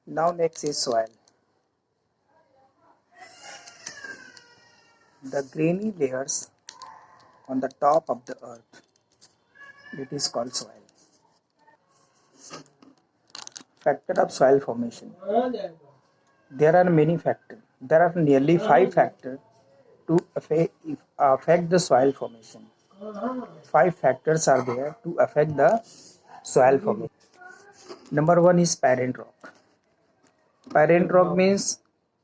Now next is soil. The grainy layers on the top of the earth, it is called soil. Factor of soil formation. There are many factors. There are nearly 5 factors to affect the soil formation. 5 factors are there to affect the soil formation. Number one is parent rock. Parent rock means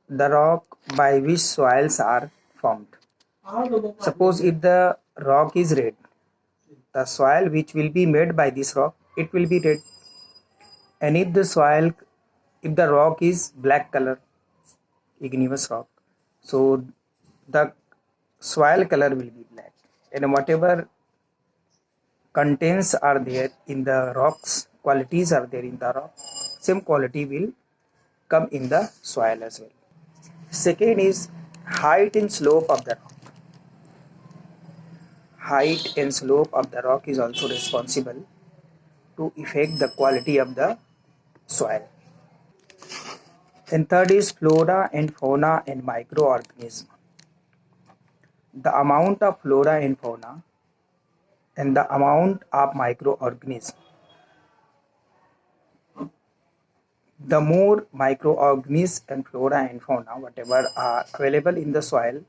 the rock by which soils are formed. Suppose if the rock is red, the soil which will be made by this rock, it will be red. And if the rock is black color, igneous rock, so the soil color will be black. And whatever contents are there in the rocks, qualities are there in the rock, same quality will come in the soil as well. Second is height and slope of the rock. Height and slope of the rock is also responsible to affect the quality of the soil. And third is flora and fauna and microorganism. The amount of flora and fauna and the amount of microorganism. The more microorganisms and flora and fauna whatever are available in the soil,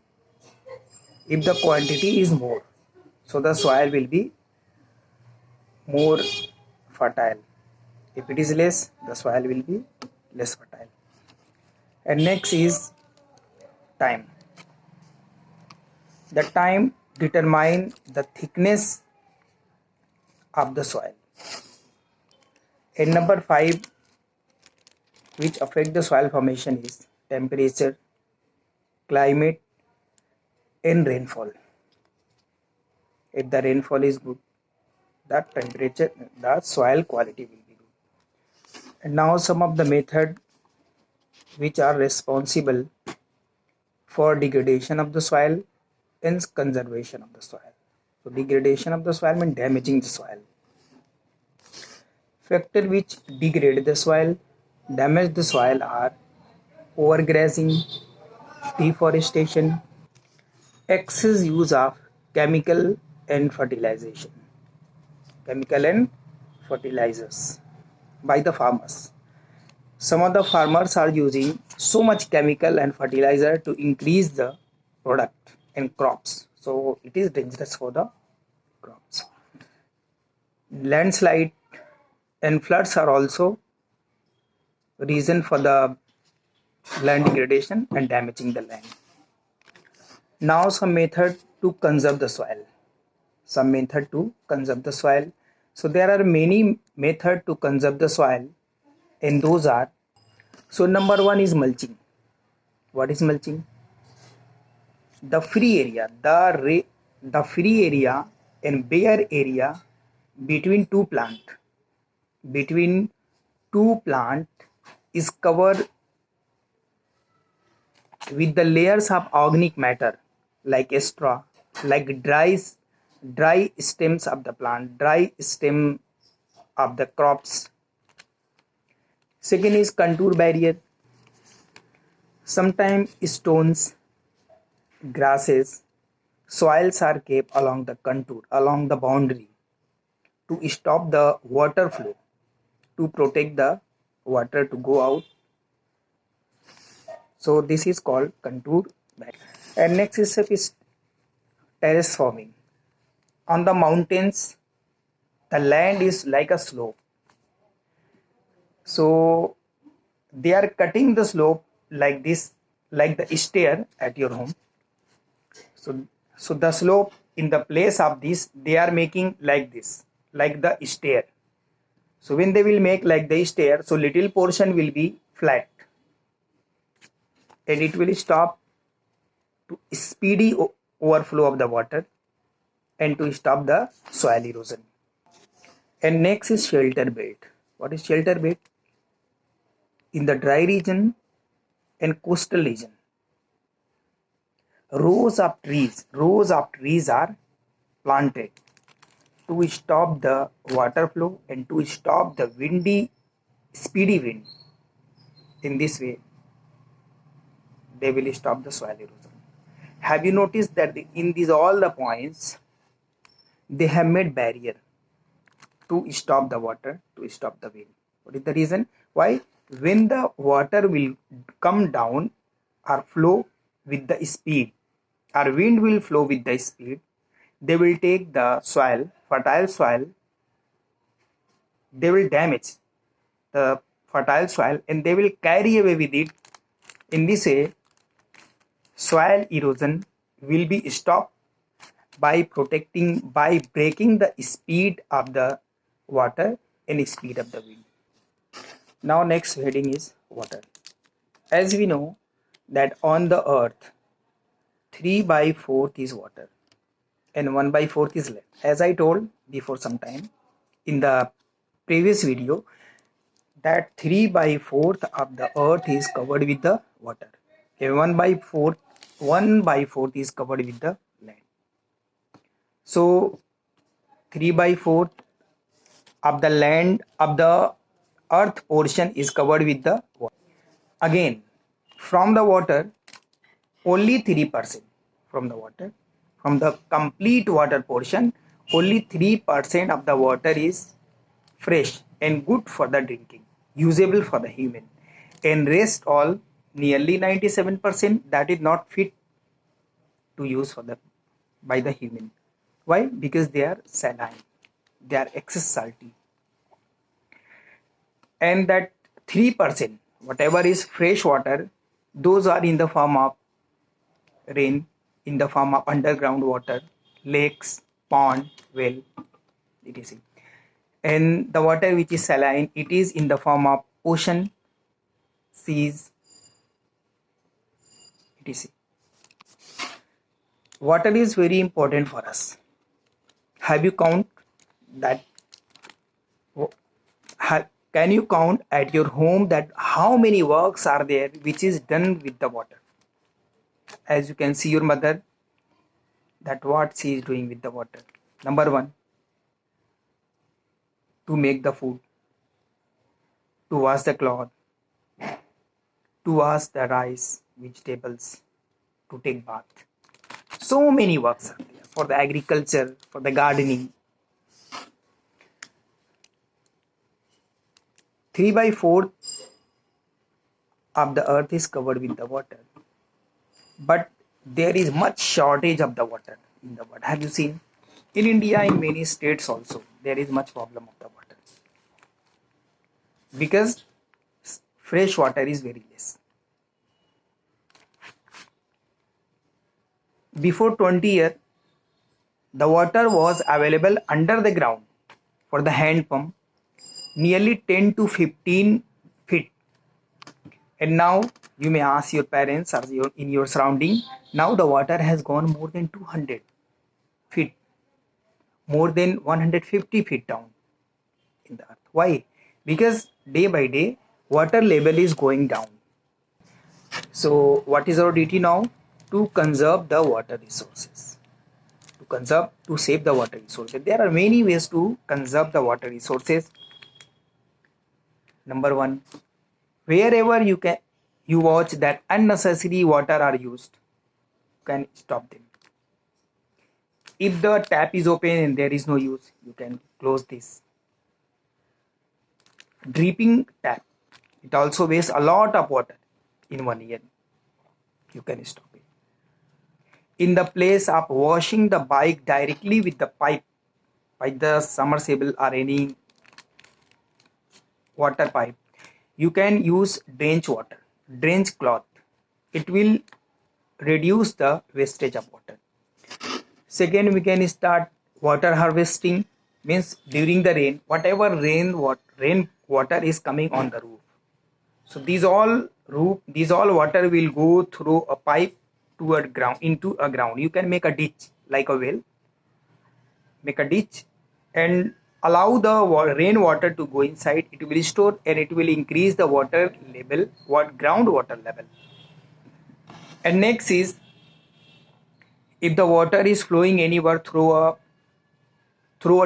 if the quantity is more, so the soil will be more fertile. If it is less, the soil will be less fertile. And next is time. The time determines the thickness of the soil. And number 5, which affect the soil formation, is temperature, climate, and rainfall. If the rainfall is good, the soil quality will be good. And now some of the methods which are responsible for degradation of the soil and conservation of the soil. So degradation of the soil means damaging the soil. Factors which degrade the soil, damage the soil are overgrazing, deforestation, excess use of chemical and fertilizers by the farmers. Some of the farmers are using so much chemical and fertilizer to increase the product and crops, so it is dangerous for the crops. Landslide and floods are also reason for the land degradation and damaging the land. Now some method to conserve the soil. So there are many methods to conserve the soil, and those are, so number 1 is mulching. What is mulching? The free area, the free area and bare area between two plant is covered with the layers of organic matter like straw, like dry stems of the plant, dry stem of the crops. Second is contour barrier. Sometimes stones, grasses, soils are kept along the contour, along the boundary, to stop the water flow, to protect the water to go out. So this is called contour barrier. And next step is terrace farming. On the mountains, the land is like a slope. So they are cutting the slope like this, like the stair at your home. So the slope in the place of this, they are making like this, like the stair. So when they will make like the stair, so little portion will be flat, and it will stop to speedy overflow of the water and to stop the soil erosion. And next is shelter belt. What is shelter belt? In the dry region and coastal region, rows of trees are planted to stop the water flow and to stop the speedy wind. In this way, they will stop the soil erosion. Have you noticed that in these all the points, they have made barrier to stop the water, to stop the wind? What is the reason? Why? When the water will come down or flow with the speed, or wind will flow with the speed, they will take the soil, fertile soil, they will damage the fertile soil and they will carry away with it. In this way, soil erosion will be stopped by breaking the speed of the water and speed of the wind. Now next heading is water. As we know that on the earth 3/4 is water and 1/4 is land. As I told before some time in the previous video, that 3/4 of the earth is covered with the water and 1/4 is covered with the land. So 3/4 of the land of the earth portion is covered with the water. Again, from the water, only 3% from the water, from the complete water portion, only 3% of the water is fresh and good for the drinking, usable for the human, and rest all, nearly 97%, that is not fit to use for the by the human. Why? Because they are saline, they are excess salty, and that 3% whatever is fresh water, those are in the form of rain, in the form of underground water, lakes, pond, well, etc. And the water which is saline, it is in the form of ocean, seas, etc. Water is very important for us. Have you count that? Can you count at your home that how many works are there which is done with the water? As you can see your mother, that what she is doing with the water. Number one, to make the food, to wash the cloth, to wash the rice, vegetables, to take bath. So many works are there for the agriculture, for the gardening. 3/4 of the earth is covered with the water, but there is much shortage of the water in the world. Have you seen? In India, in many states also, there is much problem of the water because fresh water is very less. Before 20 years, the water was available under the ground for the hand pump, nearly 10 to 15 feet. And now you may ask your parents or in your surrounding, now the water has gone more than 200 feet, more than 150 feet down in the earth. Why? Because day by day, water level is going down. So what is our duty now? To conserve the water resources. To save the water resources. There are many ways to conserve the water resources. Number one, wherever you watch that unnecessary water are used, you can stop them. If the tap is open and there is no use, you can close this. Dripping tap, it also wastes a lot of water in 1 year. You can stop it. In the place of washing the bike directly with the pipe, by the submersible or any water pipe, you can use drench cloth. It will reduce the wastage of water. Second, we can start water harvesting, means during the rain, whatever rain water is coming on the roof. So these all water will go through a pipe into a ground. You can make a ditch like a well. Make a ditch and allow the rainwater to go inside. It will store and it will increase the water level, groundwater level. And next is, if the water is flowing anywhere through a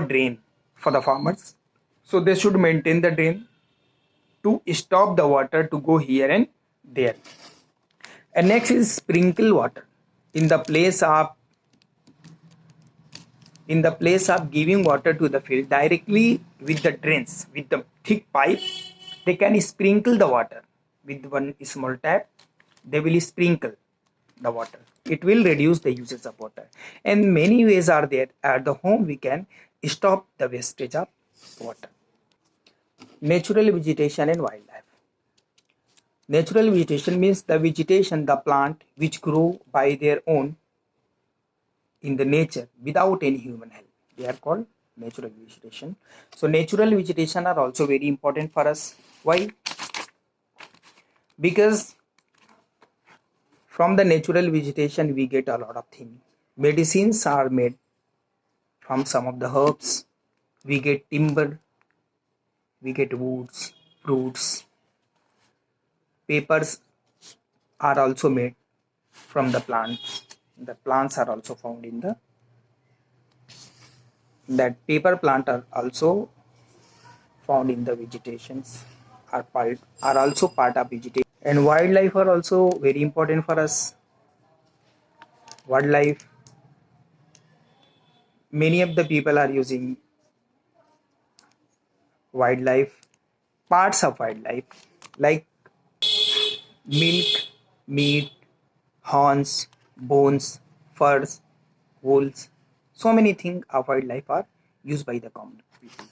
drain for the farmers, so they should maintain the drain. to stop the water to go here and there. And next is sprinkle water. In the place of giving water to the field directly with the drains, with the thick pipe, they can sprinkle the water with one small tap. They will sprinkle the water. It will reduce the usage of water. And many ways are there. At the home we can stop the wastage of water. Natural vegetation and wildlife. Natural vegetation means the vegetation, the plant which grow by their own in the nature without any human help. They are called natural vegetation. So natural vegetation are also very important for us. Why? Because from the natural vegetation we get a lot of things. Medicines are made from some of the herbs. We get timber, we get woods, fruits. Papers are also made from the plants. The plants are also found in the that paper plant are also found in the vegetations, are also part of vegetation. And wildlife are also very important for us. Wildlife, many of the people are using wildlife, parts of wildlife like milk, meat, horns, bones, furs, wools. So many things of wildlife are used by the common people.